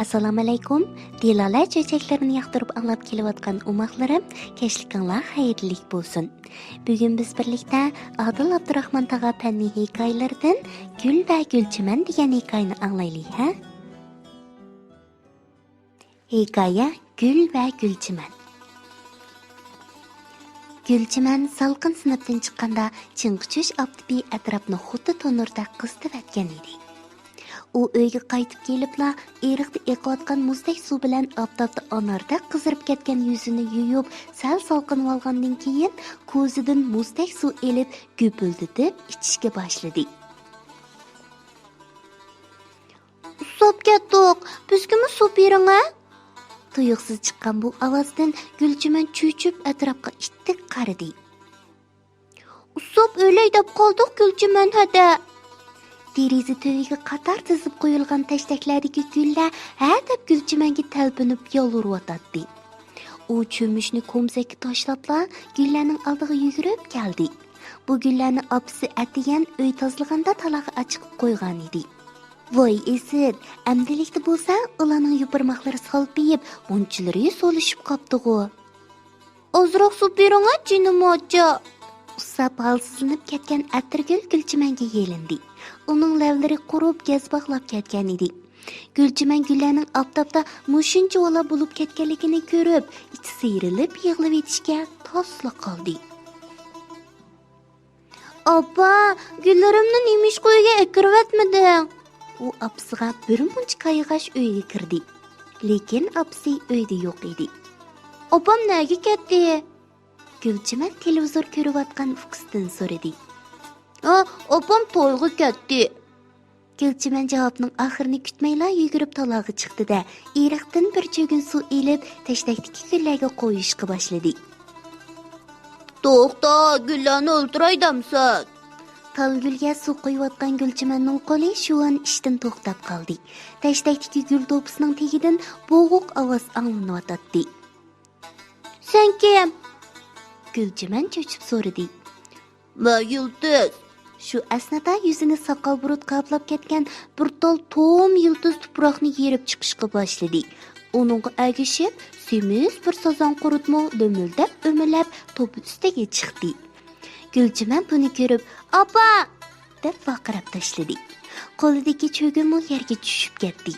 Assalomu alaykum. Dilola cho'chaklarini yoqtirib anglab kelayotgan umoqlarim, kechlikinglar xayrlik bo'lsin. Bugun biz birlikda Adil Abdurahmon tog'a fanniy hikoyalardan Gul va Gulchiman degan hikoyani anglaylik, ha? Hikoya Gul va Gulchiman. Gulchiman salqin sinfdan chiqqanda Chinqichush Abdibi atrofni xuddi tonurda qizitib atgan edi. U uyga qaytib kelibla eriqda eqayotgan muzdek suv bilan oftobda anarda qizirib ketgan yuzini yuyib, sal salqinib olgandan keyin ko'zidan muzdek suv elib gupilditib ichishga boshladi. "Usab ketdik, bizga suv bering-a?" Tuyuqsiz chiqqan bu ovozdan Gulchiman cho'chib atrofga ittiq qaradi. "Usab o'lay deb qoldik, Gulchiman hada." Deriza töviga qator tizib qo'yilgan tashtaklardagi gullar ha deb Gulchimanga talpinib yolvuryotdi. U cho'mishni ko'msakka tashlabla gullarning oldiga yugurib keldi. Bu gullarni opisi atigan uy tozalaganda talog'i ochiq qo'ygan edi. "Voy esid, amdilikda bo'lsa, ularning yupirmoqlari solpiyib, bunchilari so'lishib qopdi-ku. Ozroq suv bering-a, jinim-ocha." Usab halsizlanib ketgan atirgul Gulchimanga yelindi. Uning lavlari qurib, gazbaqlab ketgan edi. Gulchiman gullarning oftobda mushuncha ola bo'lib ketganligini ko'rib, ichi siyrilib yig'lab etishga tosla qoldi. "Oppa, gullarimni nemish qo'yga ekirvatmiding?" U opsiga bir muncha qayg'ash uyga kirdi. Lekin opsi uyda yo'q edi. "Opam nega ketdi?" Gulchiman televizor ko'rayotgan fuqisdan so'radi. "Opam to'yga ketdi." Gulchiman javobning oxirini kutmayla yugurib talog'i chiqdi-da, eriqdan bir cho'gin suv elib, tashdakdagi gullarga qo'yishga boshladi. "To'xta, gullarni o'ltiraydamsan." Talgulga suv qo'yayotgan Gulchimanning qo'li shu an ishdan to'xtab qoldi. Tashdakdagi gul to'pisining tegidan bo'g'iq ovoz anglanyotdi. "Sen kim?" Gulchiman cho'chib so'radi. "Men Yulduz." Shu asnoda yuzini soqol burut qoplab ketgan bir tol to'm yulduz tuproqni yerib chiqishga boshladi. Uningga agishib, semiz bir sozon qurutmo dumildab o'milab to'p ustiga chiqdi. Gulchiman buni ko'rib, "Opa!" deb baqirib tashladi. Qo'lidagi cho'g'imi yerga tushib ketdi.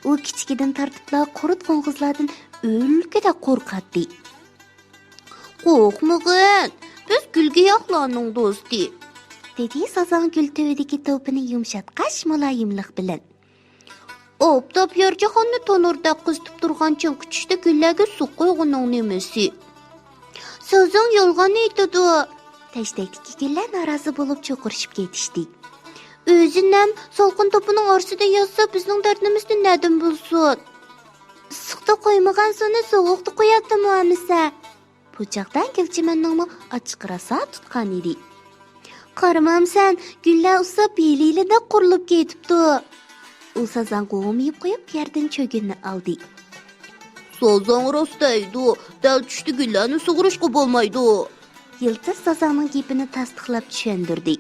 U kichkidan tortibla qurut qo'ng'izlardan o'lkada qo'rqatdi. "Qo'rqmag'in, biz gulgiyohlarning do'sti," dedi sozon gul tuvidagi to'pini yumshatqash muloyimlik bilan. "Oftob Yerjahonni tonurda qizitib turgan Chinqichushda gullarga suv qo'yguning nemasi?" "Sozon yolg'on aytadi." Tashdakdagi gullar norozi bo'lib cho'qirishib ketishdi. "O'zinam so'lqin to'pining orasida yotsa, bizning dardimizni nadim bo'lsin. Issiqda qo'ymagan suvni sovuqda qo'yaptimi amisa?" Bu chaqda Gulchimanning ochiq rosa tutgan edi. "Qaramamsan, gullar usab yelilida qurilib ketibdi." U sozon qo'yib qo'yib yerdan cho'ginni oldi. "Sozon rostaydi, dal tushdi gullarni sug'urishga bo'lmaydi." Yiltiz sozonning gapini tasdiqlab tushundirdi.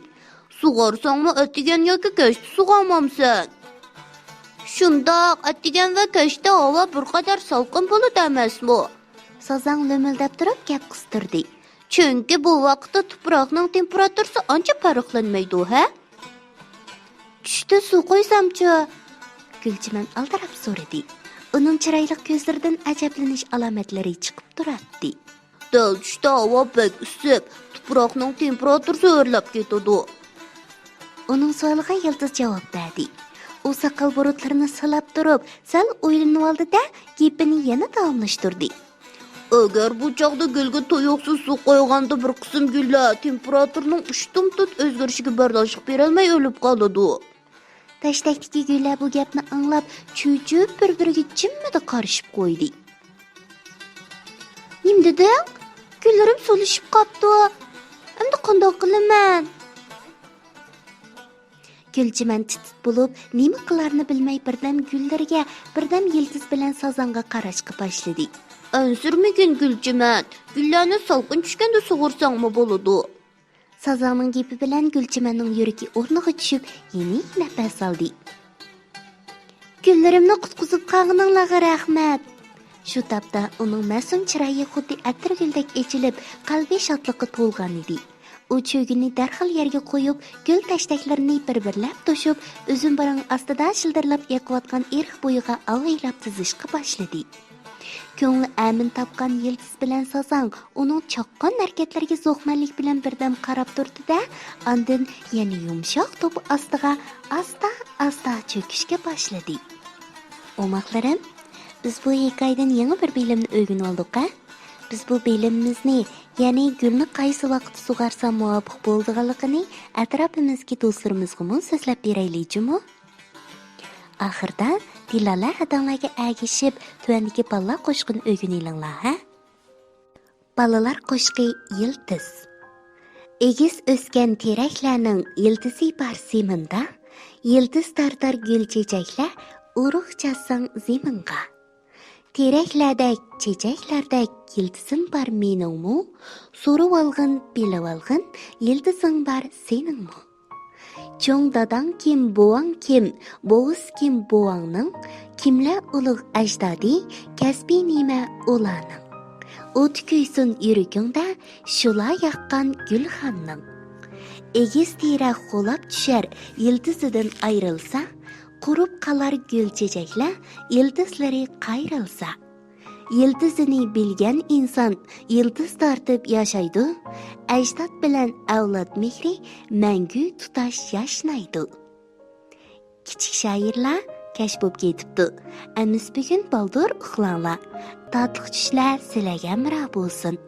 "Sug'orsangmi atigan yoki kashta sug'ormamsan?" "Shundoq, atigan va kashta havo bir qadar salqin bo'ladi emasmi?" Sozon lo'mildab turib gap qistirdi. "Chunki bu vaqtda tuproqning temperaturasi ancha farqlanmaydi, ha?" "Tushda suv qo'ysam-chi?" Gulchiman aldirab so'radi. Uning chiroyli ko'zlaridan ajablanish alomatlari chiqib turardi. "Dal tushda havo bek isib, tuproqning temperaturasi o'rlab ketadi." Uning savoliga Yildiz javob berdi. U soqol burutlarini silab turib, sal o'ylanib oldi-da, gapini yana davomlashtirdi. "Agar bu chaqda gulga to'yuqsiz suv qo'yganda bir qism gullar temperaturning ushtum-tut o'zgarishiga bardoshlik berolmay o'lib qoladi." Tashdakdagi gullar bu gapni anglab, cho'chib bir-biriga jimmida qarishib qo'ydi. "Nim deding? Gullarim so'lishib qopti. Endi qanday qilaman?" Gulchiman titit bo'lib, nima qilarini bilmay birdan gullarga, birdan Yildiz bilan sozonga qarashga boshladi. "Ansirmagin Gulchiman, gullarni salqin tushganda sug'ursangmi bo'ladi." Sozonning gapi bilan Gulchimanning yuragi o'rniga tushib, yenik nafas oldi. kunlarimni qutqizib qolganinglarga rahmat. Shu tapda uning ma'sum chiroyi xuddi atirguldek echilib, qalbi shodlikqa to'lgan edi. U cho'gini darhol yerga qo'yib, gul tashtaklarini bir-birlab to'shib, uzum barang ostida shildirlab yiqayotgan erk bo'yiga avaylab tizishga boshladi. Ko'ngli amin topgan yildiz bilan sazang uning chaqqon harakatlariga zo'qmanlik bilan birdam qarab turdi-da, ondan yana yumshoq to'p ostiga asta cho'kishga boshladi. O'moqlarim, biz bu hikoyadan yangi bir bilimni o'rganib oldik-a? Biz bu bilimimizni, ya'ni gulni qaysi vaqt sug'arsa muvofiq bo'lganligini atrofimizdagi do'stlarimizga so'zlab beraylikmi? Oxirda Dilala adamlarga agishib, tuvandagi balla qo'shqin o'rganinglar, ha? Balalar qo'shqi yildiz. Egiz o'sgan teraklarning yildizi bor zeminda, yildiz tartar gul chechaklar urug' chassang zeminga. Teraklardek, chechaklardek yildizim bor meningmi? So'rib olgin, bilib olgin, yildizing bor seningmi? Cho'ng dadang kim, buvang kim, bo'g'iz kim buvangning, kimlar ulug' ajdodi, kasbi nima ularning. O't kuysin yuragingda, shular yaqqan gulxanning. Egiz terak qo'lab tushar, yildizidan ayrilsa, qurib qalar gul chechaklar, yildizlari qayrilsa. Yıldızını bilgen insan yıldız tartib yaşaydı, ajdod bilan avlod mehri mangu tutash yashnaydi. Kichik shoirlar kash bo'lib ketibdi. Amis bugun baldur uxlanglar. Tatliq tushlar sizlarga mira bo'lsin.